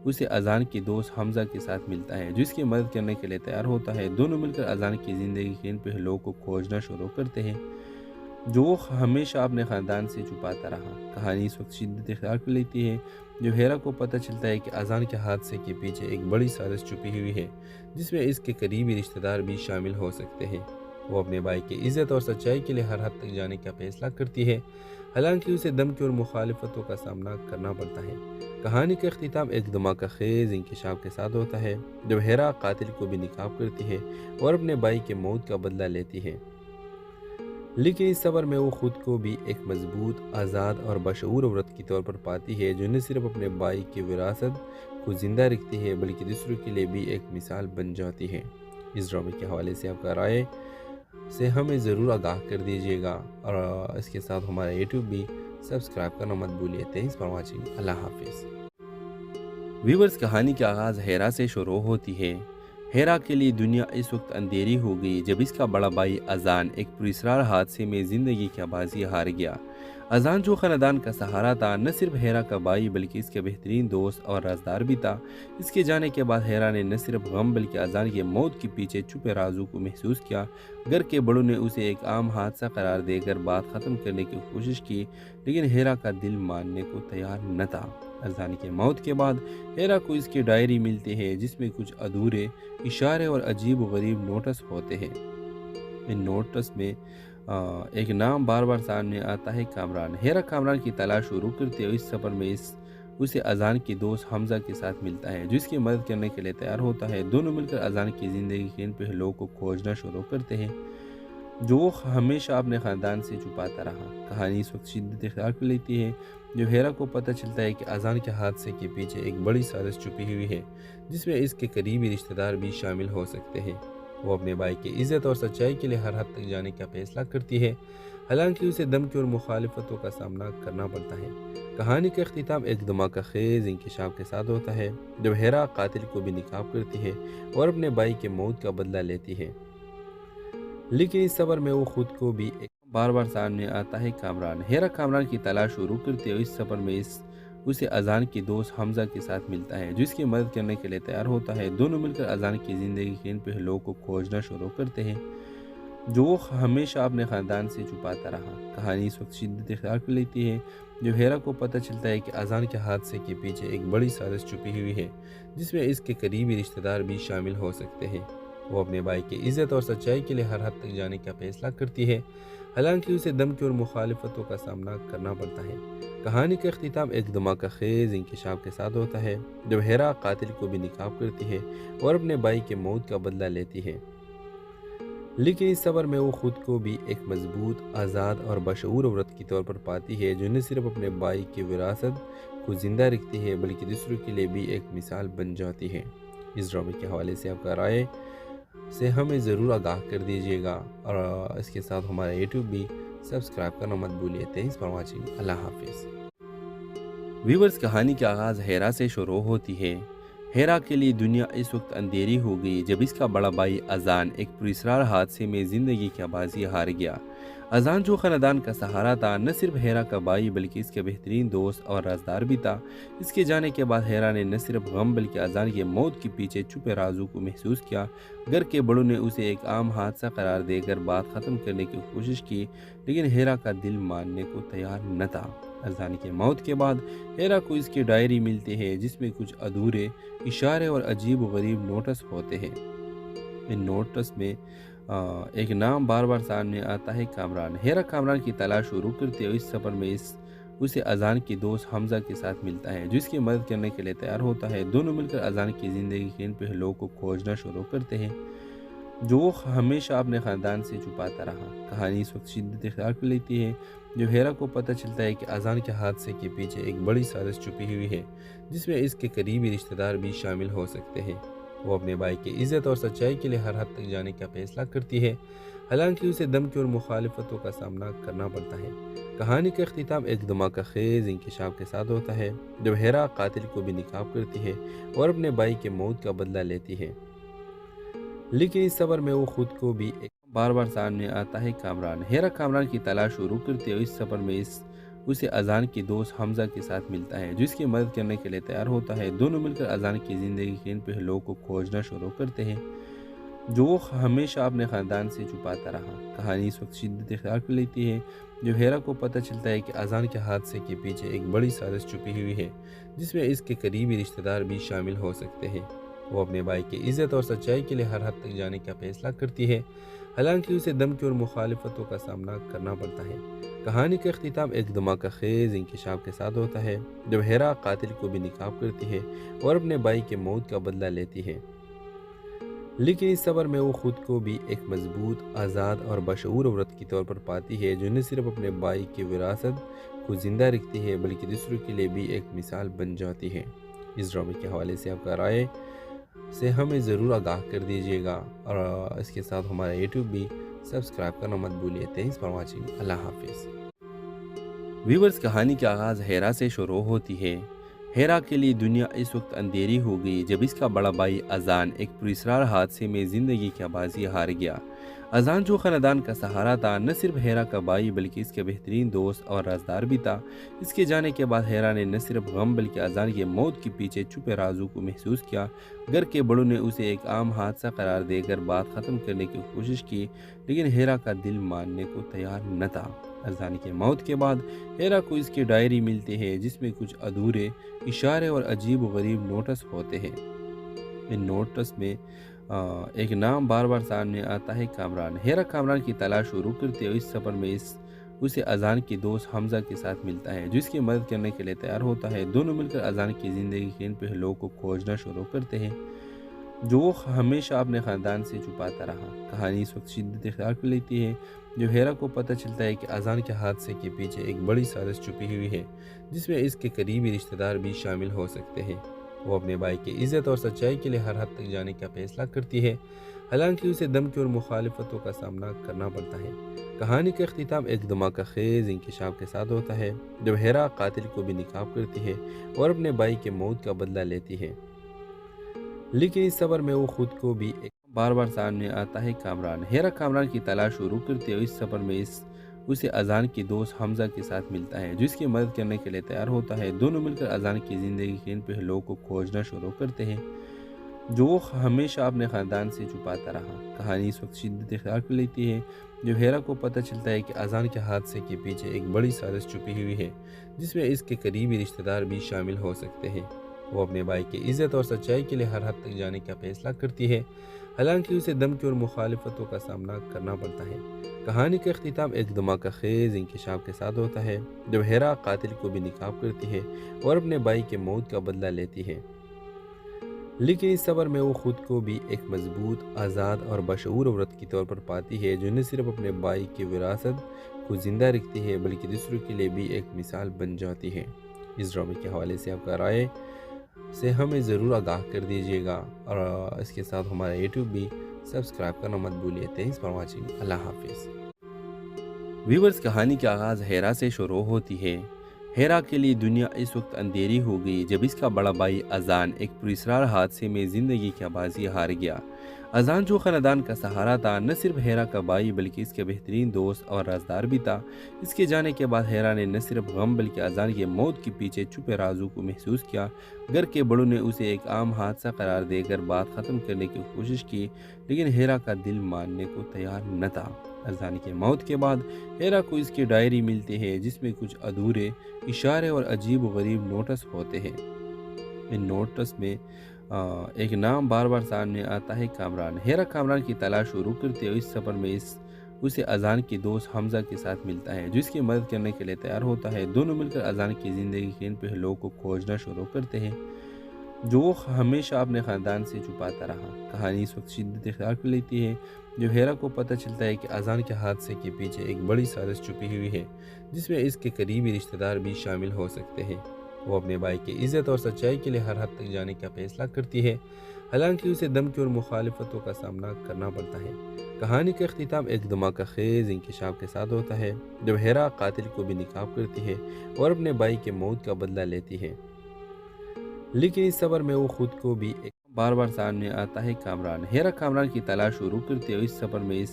اسے اذان کے دوست حمزہ کے ساتھ ملتا ہے جو اس کی مدد کرنے کے لیے تیار ہوتا ہے۔ دونوں مل کر اذان کی زندگی کے ان پہلوؤں کو کھوجنا شروع کرتے ہیں جو وہ ہمیشہ اپنے خاندان سے چھپاتا رہا۔ کہانی اس وقت شدت اختیار کر لیتی ہے جو ہیرا کو پتہ چلتا ہے کہ اذان کے حادثے کے پیچھے ایک بڑی سازش چھپی ہوئی ہے جس میں اس کے قریبی رشتہ دار بھی شامل ہو سکتے ہیں۔ وہ اپنے بھائی کی عزت اور سچائی کے لیے ہر حد تک جانے کا فیصلہ کرتی ہے، حالانکہ اسے دھمکی اور مخالفتوں کا سامنا کرنا پڑتا ہے۔ کہانی کا اختتام ایک دھماکہ خیز انکشاف کے ساتھ ہوتا ہے جب ہیرا قاتل کو بھی نکاب کرتی ہے اور اپنے بھائی کے موت کا بدلہ لیتی ہے، لیکن اس سفر میں وہ خود کو بھی ایک مضبوط، آزاد اور بشعور عورت کے طور پر پاتی ہے جو نہ صرف اپنے بھائی کی وراثت کو زندہ رکھتی ہے بلکہ دوسروں کے لیے بھی ایک مثال بن جاتی ہے۔ اس ڈرامے کے حوالے سے آپ کا رائے سے ہمیں ضرور آگاہ کر دیجیے گا، اور اس کے ساتھ ہمارا یوٹیوب بھی سبسکرائب کرنا مت بھولیے۔ Thanks for watching. اللہ حافظ۔ ویورز، کہانی کا آغاز ہیرا سے شروع ہوتی ہے۔ ہیرا کے لیے دنیا اس وقت اندھیری ہو گئی جب اس کا بڑا بھائی اذان ایک پراسرار حادثے میں زندگی کی بازی ہار گیا۔ اذان جو خاندان کا سہارا تھا، نہ صرف ہیرا کا بھائی بلکہ اس کے بہترین دوست اور رازدار بھی تھا۔ اس کے جانے کے بعد ہیرا نے نہ صرف غم بلکہ اذان کے موت کے پیچھے چھپے رازوں کو محسوس کیا۔ گھر کے بڑوں نے اسے ایک عام حادثہ قرار دے کر بات ختم کرنے کی کوشش کی، لیکن ہیرا کا دل ماننے کو تیار نہ تھا۔ اذان کے موت کے بعد ہیرا کو اس کی ڈائری ملتی ہے جس میں کچھ ادھورے اشارے اور عجیب و غریب نوٹس ہوتے ہیں۔ ان نوٹس میں ایک نام بار بار سامنے آتا ہے، کامران۔ ہیرا کامران کی تلاش شروع کرتے ہوئے اس سفر میں اسے اذان کے دوست حمزہ کے ساتھ ملتا ہے جو اس کی مدد کرنے کے لیے تیار ہوتا ہے۔ دونوں مل کر اذان کی زندگی کے ان پہلوؤں کو کھوجنا شروع کرتے ہیں جو وہ ہمیشہ اپنے خاندان سے چھپاتا رہا۔ کہانی اس وقت شدت اختیار کر لیتی ہے جو ہیرا کو پتہ چلتا ہے کہ اذان کے حادثے کے پیچھے ایک بڑی سازش چھپی ہوئی ہے جس میں اس کے قریبی رشتہ دار بھی شامل ہو سکتے ہیں۔ وہ اپنے بھائی کی عزت اور سچائی کے لیے ہر حد تک جانے کا فیصلہ کرتی ہے، حالانکہ اسے دھمکی اور مخالفتوں کا سامنا کرنا پڑتا ہے۔ کہانی کا اختتام ایک دھماکہ خیز انکشاف کے ساتھ ہوتا ہے جب ہیرا قاتل کو بھی نکاب کرتی ہے اور اپنے بھائی کے موت کا بدلہ لیتی ہے، لیکن اس سفر میں وہ خود کو بھی بار بار سامنے آتا ہے، کامران۔ ہیرا کامران کی تلاش شروع کرتے ہوئے اس سفر میں اسے اذان کے دوست حمزہ کے ساتھ ملتا ہے جو اس کی مدد کرنے کے لیے تیار ہوتا ہے۔ دونوں مل کر اذان کی زندگی کے ان پہلوؤں کو کھوجنا شروع کرتے ہیں جو وہ ہمیشہ اپنے خاندان سے چھپاتا رہا۔ کہانی اس وقت شدت اختیار کر لیتی ہے جو ہیرا کو پتہ چلتا ہے کہ اذان کے حادثے کے پیچھے ایک بڑی سازش چھپی ہوئی ہے جس میں اس کے قریبی رشتہ دار بھی شامل ہو سکتے ہیں۔ وہ اپنے بھائی کی عزت اور سچائی کے لیے ہر حد تک جانے کا فیصلہ کرتی ہے، حالانکہ اسے دھمکی اور مخالفتوں کا سامنا کرنا پڑتا ہے۔ کہانی کا اختتام ایک دھماکہ خیز انکشاف کے ساتھ ہوتا ہے، جب ہیرا قاتل کو بھی نقاب کرتی ہے اور اپنے بھائی کے موت کا بدلہ لیتی ہے، لیکن اس سفر میں وہ خود کو بھی ایک مضبوط، آزاد اور بشعور عورت کے طور پر پاتی ہے، جو نہ صرف اپنے بھائی کی وراثت کو زندہ رکھتی ہے بلکہ دوسروں کے لیے بھی ایک مثال بن جاتی ہے۔ اس ڈرامے کے حوالے سے آپ کا رائے سے ہمیں ضرور آگاہ کر دیجیے گا، اور اس کے ساتھ ہمارا یوٹیوب بھی سبسکرائب کرنا مت بھولیے۔ Thanks for watching. اللہ حافظ۔ ویورز، کہانی کا آغاز ہیرا سے شروع ہوتی ہے۔ ہیرا کے لیے دنیا اس وقت اندھیری ہو گئی جب اس کا بڑا بھائی اذان ایک پراسرار حادثے میں زندگی کی بازی ہار گیا۔ اذان، جو خاندان کا سہارا تھا، نہ صرف ہیرا کا بھائی بلکہ اس کے بہترین دوست اور رازدار بھی تھا۔ اس کے جانے کے بعد ہیرا نے نہ صرف غم بلکہ اذان کے موت کے پیچھے چھپے رازوں کو محسوس کیا۔ گھر کے بڑوں نے اسے ایک عام حادثہ قرار دے کر بات ختم کرنے کی کوشش کی، لیکن ہیرا کا دل ماننے کو تیار نہ تھا۔ اذان کی موت کے بعد ہیرا کو اس کی ڈائری ملتی ہے، جس میں کچھ ادھورے اشارے اور عجیب و غریب نوٹس ہوتے ہیں۔ ان نوٹس میں ایک نام بار بار سامنے آتا ہے، کامران۔ ہیرا کامران کی تلاش شروع کرتے ہوئے اس سفر میں اسے اذان کے دوست حمزہ کے ساتھ ملتا ہے، جو اس کی مدد کرنے کے لیے تیار ہوتا ہے۔ دونوں مل کر اذان کی زندگی کے ان پہلوؤں کو کھوجنا شروع کرتے ہیں جو وہ ہمیشہ اپنے خاندان سے چھپاتا رہا۔ کہانی اس وقت شدت اختیار کر لیتی ہے جو ہیرا کو پتہ چلتا ہے کہ اذان کے حادثے کے پیچھے ایک بڑی سازش چھپی ہوئی ہے، جس میں اس کے قریبی رشتہ دار بھی شامل ہو سکتے ہیں۔ وہ اپنے بھائی کی عزت اور سچائی کے لیے ہر حد تک جانے کا فیصلہ کرتی ہے، حالانکہ اسے دھمکی اور مخالفتوں کا سامنا کرنا پڑتا ہے۔ کہانی کا اختتام ایک دھماکہ خیز انکشاف کے ساتھ ہوتا ہے، جب ہیرا قاتل کو بھی نقاب کرتی ہے اور اپنے بھائی کے موت کا بدلہ لیتی ہے، لیکن اس سفر میں وہ خود کو بھی بار بار سامنے آتا ہے، کامران۔ ہیرا کامران کی تلاش شروع کرتے ہوئے اس سفر میں اسے اذان کے دوست حمزہ کے ساتھ ملتا ہے، جو اس کی مدد کرنے کے لیے تیار ہوتا ہے۔ دونوں مل کر اذان کی زندگی کے ان پہلوؤں کو کھوجنا شروع کرتے ہیں جو وہ ہمیشہ اپنے خاندان سے چھپاتا رہا۔ کہانی اس وقت شدت اختیار کر لیتی ہے جو ہیرا کو پتہ چلتا ہے کہ اذان کے حادثے کے پیچھے ایک بڑی سازش چھپی ہوئی ہے، جس میں اس کے قریبی رشتہ دار بھی شامل ہو سکتے ہیں۔ وہ اپنے بھائی کی عزت اور سچائی کے لیے ہر حد تک جانے کا فیصلہ کرتی ہے، حالانکہ اسے دھمکی اور مخالفتوں کا سامنا کرنا پڑتا ہے۔ کہانی کا اختتام ایک دھماکہ خیز انکشاف کے ساتھ ہوتا ہے، جب ہیرا قاتل کو بھی نقاب کرتی ہے اور اپنے بھائی کے موت کا بدلہ لیتی ہے، لیکن اس سفر میں وہ خود کو بھی ایک مضبوط، آزاد اور بشعور عورت کے طور پر پاتی ہے، جو نہ صرف اپنے بھائی کی وراثت کو زندہ رکھتی ہے بلکہ دوسروں کے لیے بھی ایک مثال بن جاتی ہے۔ اس ڈرامے کے حوالے سے آپ کا رائے سے ہمیں ضرور آگاہ کر دیجیے گا، اور اس کے ساتھ ہمارا یوٹیوب بھی سبسکرائب کرنا مت بھولیے۔ Thanks for watching. اللہ حافظ۔ ویورز، کہانی کا آغاز ہیرا سے شروع ہوتی ہے۔ ہیرا کے لیے دنیا اس وقت اندھیری ہو گئی جب اس کا بڑا بھائی اذان ایک پراسرار حادثے میں زندگی کی بازی ہار گیا۔ اذان، جو خاندان کا سہارا تھا، نہ صرف ہیرا کا بھائی بلکہ اس کے بہترین دوست اور رازدار بھی تھا۔ اس کے جانے کے بعد ہیرا نے نہ صرف غم بلکہ اذان کے موت کے پیچھے چھپے رازوں کو محسوس کیا۔ گھر کے بڑوں نے اسے ایک عام حادثہ قرار دے کر بات ختم کرنے کی کوشش کی، لیکن ہیرا کا دل ماننے کو تیار نہ تھا۔ اذان کی موت کے بعد ہیرا کو اس کی ڈائری ملتی ہے، جس میں کچھ ادھورے اشارے اور عجیب و غریب نوٹس ہوتے ہیں۔ ان نوٹس میں ایک نام بار بار سامنے آتا ہے، کامران۔ ہیرا کامران کی تلاش شروع کرتے ہوئے اس سفر میں اسے اذان کے دوست حمزہ کے ساتھ ملتا ہے، جو اس کی مدد کرنے کے لیے تیار ہوتا ہے۔ دونوں مل کر اذان کی زندگی کے ان پہلوؤں کو کھوجنا شروع کرتے ہیں جو وہ ہمیشہ اپنے خاندان سے چھپاتا رہا۔ کہانی اس وقت شدت اختیار کر لیتی ہے جو ہیرا کو پتہ چلتا ہے کہ اذان کے حادثے کے پیچھے ایک بڑی سازش چھپی ہوئی ہے، جس میں اس کے قریبی رشتہ دار بھی شامل ہو سکتے ہیں۔ وہ اپنے بھائی کی عزت اور سچائی کے لیے ہر حد تک جانے کا فیصلہ کرتی ہے، حالانکہ اسے دھمکی اور مخالفتوں کا سامنا کرنا پڑتا ہے۔ کہانی کا اختتام ایک دھماکہ خیز انکشاف کے ساتھ ہوتا ہے، جب ہیرا قاتل کو بھی نقاب کرتی ہے اور اپنے بھائی کے موت کا بدلہ لیتی ہے، لیکن اس سفر میں وہ خود کو بھی بار بار سامنے آتا ہے، کامران۔ ہیرا کامران کی تلاش شروع کرتے ہوئے اس سفر میں اسے اذان کے دوست حمزہ کے ساتھ ملتا ہے، جو اس کی مدد کرنے کے لیے تیار ہوتا ہے۔ دونوں مل کر اذان کی زندگی کے ان پہلوؤں کو کھوجنا شروع کرتے ہیں جو وہ ہمیشہ اپنے خاندان سے چھپاتا رہا۔ کہانی اس وقت شدت اختیار کر لیتی ہے جو ہیرا کو پتہ چلتا ہے کہ اذان کے حادثے کے پیچھے ایک بڑی سازش چھپی ہوئی ہے، جس میں اس کے قریبی رشتہ دار بھی شامل ہو سکتے ہیں۔ وہ اپنے بھائی کی عزت اور سچائی کے لیے ہر حد تک جانے کا فیصلہ کرتی ہے، حالانکہ اسے دھمکی اور مخالفتوں کا سامنا کرنا پڑتا ہے۔ کہانی کا اختتام ایک دھماکہ خیز انکشاف کے ساتھ ہوتا ہے، جب ہیرا قاتل کو بھی نقاب کرتی ہے اور اپنے بھائی کے موت کا بدلہ لیتی ہے، لیکن اس سفر میں وہ خود کو بھی ایک مضبوط، آزاد اور بشعور عورت کے طور پر پاتی ہے، جو نہ صرف اپنے بھائی کی وراثت کو زندہ رکھتی ہے بلکہ دوسروں کے لیے بھی ایک مثال بن جاتی ہے۔ اس ڈرامے کے حوالے سے آپ کا رائے سے ہمیں ضرور آگاہ کر دیجیے گا، اور اس کے ساتھ ہمارا یوٹیوب بھی سبسکرائب کرنا مت بھولیے۔ Thanks for watching. اللہ حافظ۔ ویورز، کہانی کا آغاز ہیرا سے شروع ہوتی ہے۔ ہیرا کے لیے دنیا اس وقت اندھیری ہو گئی جب اس کا بڑا بھائی اذان ایک پراسرار حادثے میں زندگی کی بازی ہار گیا۔ اذان، جو خاندان کا سہارا تھا، نہ صرف ہیرا کا بھائی بلکہ اس کے بہترین دوست اور رازدار بھی تھا۔ اس کے جانے کے بعد ہیرا نے نہ صرف غم بلکہ اذان کی موت کے پیچھے چھپے رازوں کو محسوس کیا۔ گھر کے بڑوں نے اسے ایک عام حادثہ قرار دے کر بات ختم کرنے کی کوشش کی، لیکن ہیرا کا دل ماننے کو تیار نہ تھا۔ اذان کی موت کے بعد ہیرا کو اس کی ڈائری ملتی ہے جس میں کچھ ادھورے اشارے اور عجیب و غریب نوٹس ہوتے ہیں۔ ان نوٹس میں ایک نام بار بار سامنے آتا ہے، کامران۔ ہیرا کامران کی تلاش شروع کرتے ہوئے اس سفر میں اسے اذان کے دوست حمزہ کے ساتھ ملتا ہے، جو اس کی مدد کرنے کے لیے تیار ہوتا ہے۔ دونوں مل کر اذان کی زندگی کے ان پہلوؤں کو کھوجنا شروع کرتے ہیں جو وہ ہمیشہ اپنے خاندان سے چھپاتا رہا۔ کہانی اس وقت شدت اختیار کر لیتی ہے جب ہیرا کو پتہ چلتا ہے کہ اذان کے حادثے کے پیچھے ایک بڑی سازش چھپی ہوئی ہے، جس میں اس کے قریبی رشتہ دار بھی شامل ہو سکتے ہیں۔ وہ اپنے بھائی کی عزت اور سچائی کے لیے ہر حد تک جانے کا فیصلہ کرتی ہے، حالانکہ اسے دھمکی اور مخالفتوں کا سامنا کرنا پڑتا ہے۔ کہانی کا اختتام ایک دھماکہ خیز انکشاف کے ساتھ ہوتا ہے، جب ہیرا قاتل کو بھی نقاب کرتی ہے اور اپنے بھائی کے موت کا بدلہ لیتی ہے، لیکن اس سفر میں وہ خود کو بھی بار بار سامنے آتا ہے، کامران۔ ہیرا کامران کی تلاش شروع کرتے ہوئے اس سفر میں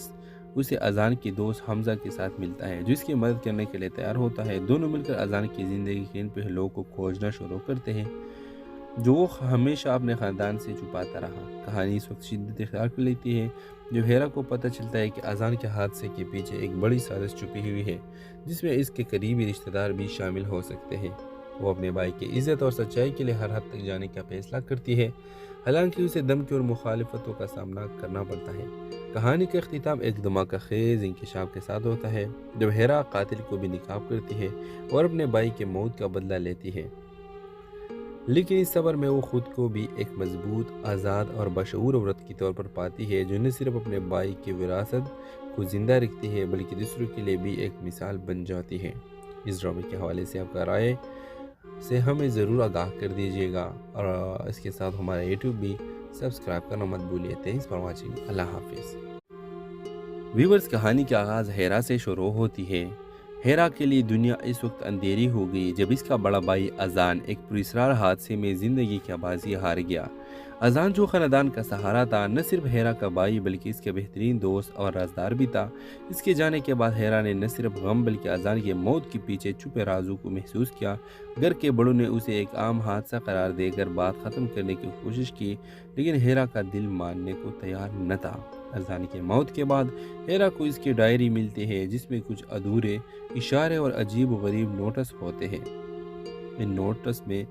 اسے اذان کے دوست حمزہ کے ساتھ ملتا ہے، جو اس کی مدد کرنے کے لیے تیار ہوتا ہے۔ دونوں مل کر اذان کی زندگی کے ان پہلوؤں کو کھوجنا شروع کرتے ہیں جو وہ ہمیشہ اپنے خاندان سے چھپاتا رہا۔ کہانی اس وقت شدت اختیار کر لیتی ہے جب ہیرا کو پتہ چلتا ہے کہ اذان کے حادثے کے پیچھے ایک بڑی سازش چھپی ہوئی ہے، جس میں اس کے قریبی رشتہ دار بھی شامل ہو سکتے ہیں۔ وہ اپنے بھائی کی عزت اور سچائی کے لیے ہر حد تک جانے کا فیصلہ کرتی ہے، حالانکہ اسے دھمکی اور مخالفتوں کا سامنا کرنا پڑتا ہے۔ کہانی کا اختتام ایک دھماکہ خیز انکشاف کے ساتھ ہوتا ہے، جب ہیرا قاتل کو بھی نقاب کرتی ہے اور اپنے بھائی کے موت کا بدلہ لیتی ہے، لیکن اس سفر میں وہ خود کو بھی ایک مضبوط، آزاد اور بشعور عورت کے طور پر پاتی ہے، جو نہ صرف اپنے بھائی کی وراثت کو زندہ رکھتی ہے بلکہ دوسروں کے لیے بھی ایک مثال بن جاتی ہے۔ اس ڈرامے کے حوالے سے آپ کا رائے سے ہمیں ضرور آگاہ کر دیجیے گا، اور اس کے ساتھ ہمارا یوٹیوب بھی سبسکرائب کرنا مت بھولیے۔ Thanks for watching. اللہ حافظ۔ ویورز، کہانی کا آغاز ہیرا سے شروع ہوتی ہے۔ ہیرا کے لیے دنیا اس وقت اندھیری ہو گئی جب اس کا بڑا بھائی اذان ایک پراسرار حادثے میں زندگی کی بازی ہار گیا۔ اذان، جو خاندان کا سہارا تھا، نہ صرف ہیرا کا بھائی بلکہ اس کے بہترین دوست اور رازدار بھی تھا۔ اس کے جانے کے بعد ہیرا نے نہ صرف غم بلکہ اذان کی موت کے پیچھے چھپے رازوں کو محسوس کیا۔ گھر کے بڑوں نے اسے ایک عام حادثہ قرار دے کر بات ختم کرنے کی کوشش کی، لیکن ہیرا کا دل ماننے کو تیار نہ تھا۔ اذان کی موت کے بعد ہیرا کو اس کی ڈائری ملتی ہے جس میں کچھ ادھورے اشارے اور عجیب و غریب نوٹس ہوتے ہیں۔ ان نوٹس میں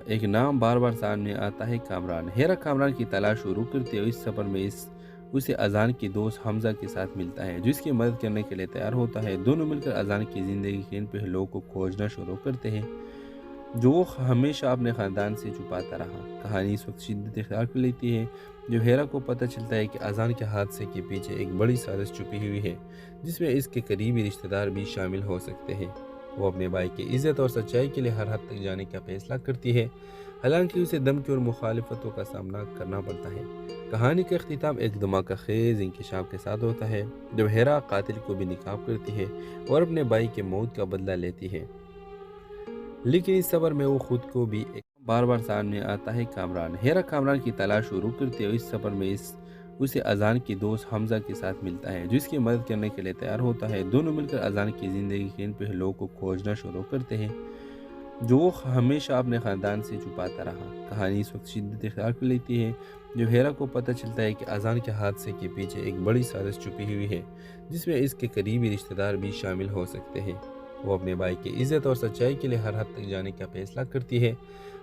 ایک نام بار بار سامنے آتا ہے، کامران۔ ہیرا کامران کی تلاش شروع کرتے ہوئے اس سفر میں اسے اذان کے دوست حمزہ کے ساتھ ملتا ہے، جو اس کی مدد کرنے کے لیے تیار ہوتا ہے۔ دونوں مل کر اذان کی زندگی کے ان پہلوؤں کو کھوجنا شروع کرتے ہیں جو وہ ہمیشہ اپنے خاندان سے چھپاتا رہا۔ کہانی اس وقت شدت اختیار کر لیتی ہے جب ہیرا کو پتہ چلتا ہے کہ اذان کے حادثے کے پیچھے ایک بڑی سازش چھپی ہوئی ہے، جس میں اس کے قریبی رشتہ دار بھی شامل ہو سکتے ہیں۔ وہ اپنے بھائی کی عزت اور سچائی کے لیے ہر حد تک جانے کا فیصلہ کرتی ہے، حالانکہ اسے دھمکی اور مخالفتوں کا سامنا کرنا پڑتا ہے۔ کہانی کا اختتام ایک دھماکہ خیز انکشاف کے ساتھ ہوتا ہے، جب ہیرا قاتل کو بھی نقاب کرتی ہے اور اپنے بھائی کے موت کا بدلہ لیتی ہے، لیکن اس سفر میں وہ خود کو بھی بار بار سامنے آتا ہے، کامران۔ ہیرا کامران کی تلاش شروع کرتے ہوئے اس سفر میں اسے اذان کے دوست حمزہ کے ساتھ ملتا ہے، جو اس کی مدد کرنے کے لیے تیار ہوتا ہے۔ دونوں مل کر اذان کی زندگی کے ان پہلوؤں کو کھوجنا شروع کرتے ہیں جو وہ ہمیشہ اپنے خاندان سے چھپاتا رہا۔ کہانی اس وقت شدت اختیار کر لیتی ہے جب ہیرا کو پتہ چلتا ہے کہ اذان کے حادثے کے پیچھے ایک بڑی سازش چھپی ہوئی ہے، جس میں اس کے قریبی رشتہ دار بھی شامل ہو سکتے ہیں۔ وہ اپنے بھائی کی عزت اور سچائی کے لیے ہر حد تک جانے کا فیصلہ کرتی ہے،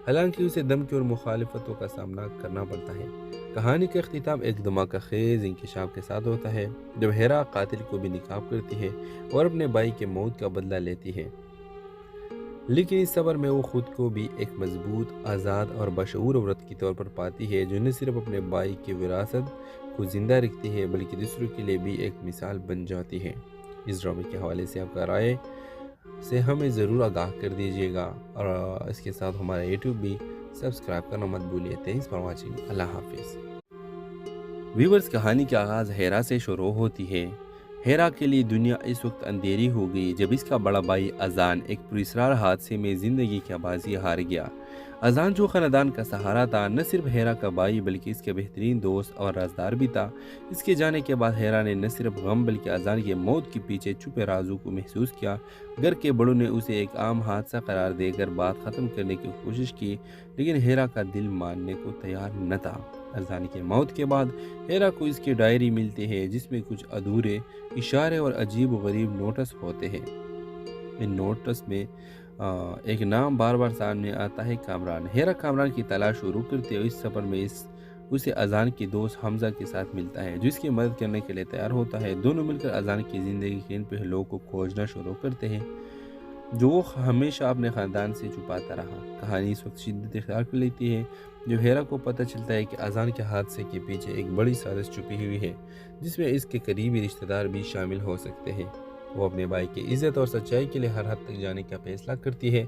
حالانکہ اسے دھمکی اور مخالفتوں کا سامنا کرنا پڑتا ہے۔ کہانی کا اختتام ایک دھماکہ خیز انکشاف کے ساتھ ہوتا ہے، جب ہیرا قاتل کو بھی نکاب کرتی ہے اور اپنے بھائی کے موت کا بدلہ لیتی ہے، لیکن اس سفر میں وہ خود کو بھی ایک مضبوط، آزاد اور بشعور عورت کے طور پر پاتی ہے، جو نہ صرف اپنے بھائی کی وراثت کو زندہ رکھتی ہے بلکہ دوسروں کے لیے بھی ایک مثال بن جاتی ہے۔ اس ڈرامے کے حوالے سے آپ کا رائے سے ہمیں ضرور آگاہ کر دیجیے گا، اور اس کے ساتھ ہمارا یوٹیوب بھی سبسکرائب کرنا مت بھولیے۔ Thanks for watching. اللہ حافظ۔ ویورز، کہانی کا آغاز ہیرا سے شروع ہوتی ہے۔ ہیرا کے لیے دنیا اس وقت اندھیری ہو گئی جب اس کا بڑا بھائی اذان ایک پراسرار حادثے میں زندگی کی بازی ہار گیا۔ اذان، جو خاندان کا سہارا تھا، نہ صرف ہیرا کا بھائی بلکہ اس کے بہترین دوست اور رازدار بھی تھا۔ اس کے جانے کے بعد ہیرا نے نہ صرف غم بلکہ اذان کی موت کے پیچھے چھپے رازوں کو محسوس کیا۔ گھر کے بڑوں نے اسے ایک عام حادثہ قرار دے کر بات ختم کرنے کی کوشش کی، لیکن ہیرا کا دل ماننے کو تیار نہ تھا۔ اذان کی موت کے بعد ہیرا کو اس کی ڈائری ملتی ہے، جس میں کچھ ادھورے اشارے اور عجیب و غریب نوٹس ہوتے ہیں۔ ان نوٹس میں ایک نام بار بار سامنے آتا ہے، کامران۔ ہیرا کامران کی تلاش شروع کرتے ہوئے اس سفر میں اسے اذان کے دوست حمزہ کے ساتھ ملتا ہے، جو اس کی مدد کرنے کے لیے تیار ہوتا ہے۔ دونوں مل کر اذان کی زندگی کے ان پہلوؤں کو کھوجنا شروع کرتے ہیں جو وہ ہمیشہ اپنے خاندان سے چھپاتا رہا۔ کہانی اس وقت شدت اختیار کر لیتی ہے جب ہیرا کو پتہ چلتا ہے کہ اذان کے حادثے کے پیچھے ایک بڑی سازش چھپی ہوئی ہے، جس میں اس کے قریبی رشتہ دار بھی شامل ہو سکتے ہیں۔ وہ اپنے بھائی کی عزت اور سچائی کے لیے ہر حد تک جانے کا فیصلہ کرتی ہے،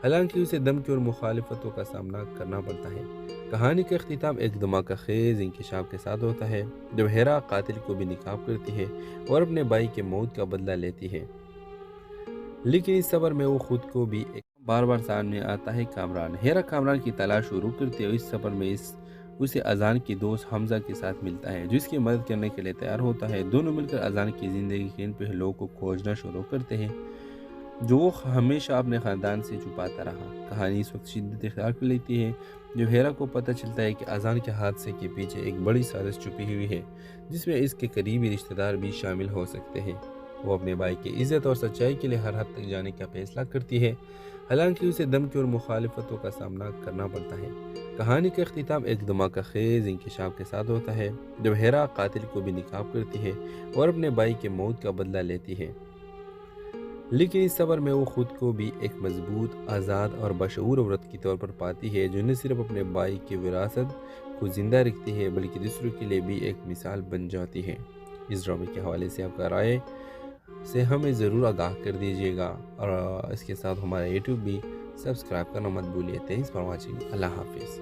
حالانکہ اسے دھمکی اور مخالفتوں کا سامنا کرنا پڑتا ہے۔ کہانی کا اختتام ایک دھماکہ خیز انکشاف کے ساتھ ہوتا ہے، جب ہیرا قاتل کو بھی نکاب کرتی ہے اور اپنے بھائی کے موت کا بدلہ لیتی ہے، لیکن اس سفر میں وہ خود کو بھی بار بار سامنے آتا ہے، کامران۔ ہیرا کامران کی تلاش شروع کرتے ہوئے اس سفر میں اسے اذان کے دوست حمزہ کے ساتھ ملتا ہے، جو اس کی مدد کرنے کے لیے تیار ہوتا ہے۔ دونوں مل کر اذان کی زندگی کے ان پہلوؤں کو کھوجنا شروع کرتے ہیں جو وہ ہمیشہ اپنے خاندان سے چھپاتا رہا۔ کہانی اس وقت شدت اختیار کر لیتی ہے جب ہیرا کو پتہ چلتا ہے کہ اذان کے حادثے کے پیچھے ایک بڑی سازش چھپی ہوئی ہے، جس میں اس کے قریبی رشتہ دار بھی شامل ہو سکتے ہیں۔ وہ اپنے بھائی کی عزت اور سچائی کے لیے ہر حد تک جانے کا فیصلہ کرتی ہے، حالانکہ اسے دھمکی اور مخالفتوں کا سامنا کرنا پڑتا ہے۔ کہانی کا اختتام ایک دھماکہ خیز انکشاف کے ساتھ ہوتا ہے، جب ہیرا قاتل کو بھی نکاب کرتی ہے اور اپنے بھائی کے موت کا بدلہ لیتی ہے، لیکن اس سفر میں وہ خود کو بھی ایک مضبوط، آزاد اور بشعور عورت کے طور پر پاتی ہے، جو نہ صرف اپنے بھائی کی وراثت کو زندہ رکھتی ہے بلکہ دوسروں کے لیے بھی ایک مثال بن جاتی ہے۔ اس ڈرامے کے حوالے سے آپ کا رائے سے ہمیں ضرور آگاہ کر دیجیے گا، اور اس کے ساتھ ہمارا یوٹیوب بھی سبسکرائب کرنا مت بھولیے۔ Thanks for watching. اللہ حافظ۔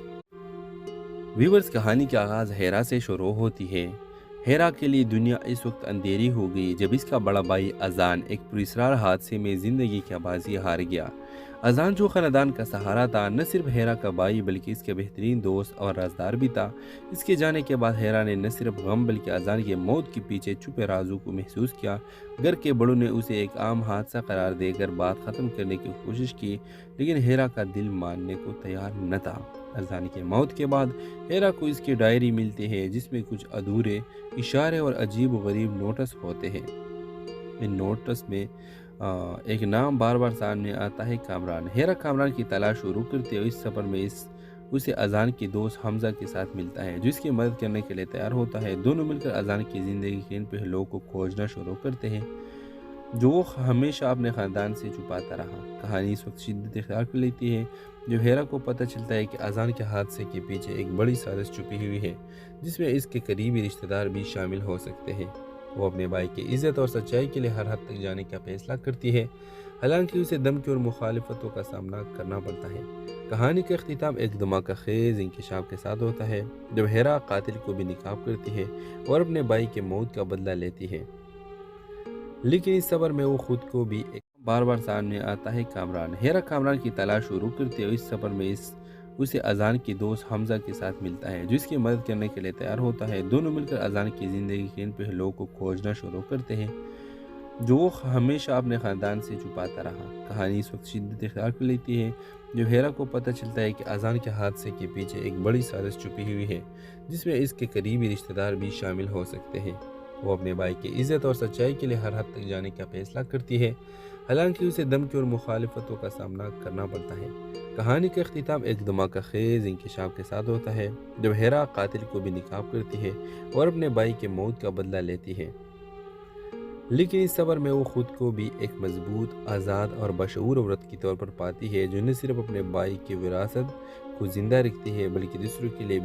ویورز، کہانی کا آغاز ہیرا سے شروع ہوتی ہے۔ ہیرا کے لیے دنیا اس وقت اندھیری ہو گئی جب اس کا بڑا بھائی اذان ایک پراسرار حادثے میں زندگی کی بازی ہار گیا۔ اذان، جو خاندان کا سہارا تھا، نہ صرف ہیرا کا بھائی بلکہ اس کے بہترین دوست اور رازدار بھی تھا۔ اس کے جانے کے بعد ہیرا نے نہ صرف غم بلکہ اذان کی موت کے پیچھے چھپے رازوں کو محسوس کیا۔ گھر کے بڑوں نے اسے ایک عام حادثہ قرار دے کر بات ختم کرنے کی کوشش کی، لیکن ہیرا کا دل ماننے کو تیار نہ تھا۔ اذان کی موت کے بعد ہیرا کو اس کی ڈائری ملتی ہے، جس میں کچھ ادھورے اشارے اور عجیب و غریب نوٹس ہوتے ہیں۔ ان نوٹس میں ایک نام بار بار سامنے آتا ہے، کامران۔ ہیرا کامران کی تلاش شروع کرتے ہوئے اس سفر میں اسے اذان کے دوست حمزہ کے ساتھ ملتا ہے، جو اس کی مدد کرنے کے لیے تیار ہوتا ہے۔ دونوں مل کر اذان کی زندگی کے ان پہلوؤں کو کھوجنا شروع کرتے ہیں جو وہ ہمیشہ اپنے خاندان سے چھپاتا رہا۔ کہانی اس وقت شدت اختیار کر لیتی ہے جب ہیرا کو پتہ چلتا ہے کہ اذان کے حادثے کے پیچھے ایک بڑی سازش چھپی ہوئی ہے، جس میں اس کے قریبی رشتہ دار بھی شامل ہو سکتے ہیں۔ وہ اپنے بھائی کی عزت اور سچائی کے لیے ہر حد تک جانے کا فیصلہ کرتی ہے، حالانکہ اسے دھمکی اور مخالفتوں کا سامنا کرنا پڑتا ہے۔ کہانی کا اختتام ایک دھماکہ خیز انکشاف کے ساتھ ہوتا ہے، جب ہیرا قاتل کو بھی نکاب کرتی ہے اور اپنے بھائی کے موت کا بدلہ لیتی ہے، لیکن اس سفر میں وہ خود کو بھی بار بار سامنے آتا ہے، کامران۔ ہیرا کامران کی تلاش شروع کرتے ہوئے اس سفر میں اسے اذان کے دوست حمزہ کے ساتھ ملتا ہے، جو اس کی مدد کرنے کے لیے تیار ہوتا ہے۔ دونوں مل کر اذان کی زندگی کے ان پہلوؤں کو کھوجنا شروع کرتے ہیں جو وہ ہمیشہ اپنے خاندان سے چھپاتا رہا۔ کہانی اس وقت شدت اختیار کر لیتی ہے جب ہیرا کو پتہ چلتا ہے کہ اذان کے حادثے کے پیچھے ایک بڑی سازش چھپی ہوئی ہے، جس میں اس کے قریبی رشتہ دار بھی شامل ہو سکتے ہیں۔ وہ اپنے بھائی کی عزت اور سچائی کے لیے ہر حد تک جانے کا فیصلہ کرتی ہے، حالانکہ اسے دھمکی اور مخالفتوں کا سامنا کرنا پڑتا ہے۔ کہانی کا اختتام ایک دھماکہ خیز انکشاف کے ساتھ ہوتا ہے، جب ہیرا قاتل کو بھی ناکام کرتی ہے اور اپنے بھائی کے موت کا بدلہ لیتی ہے، لیکن اس سفر میں وہ خود کو بھی ایک مضبوط، آزاد اور بشعور عورت کے طور پر پاتی ہے، جو نہ صرف اپنے بھائی کی وراثت کو زندہ رکھتی ہے بلکہ دوسروں کے لیے بھی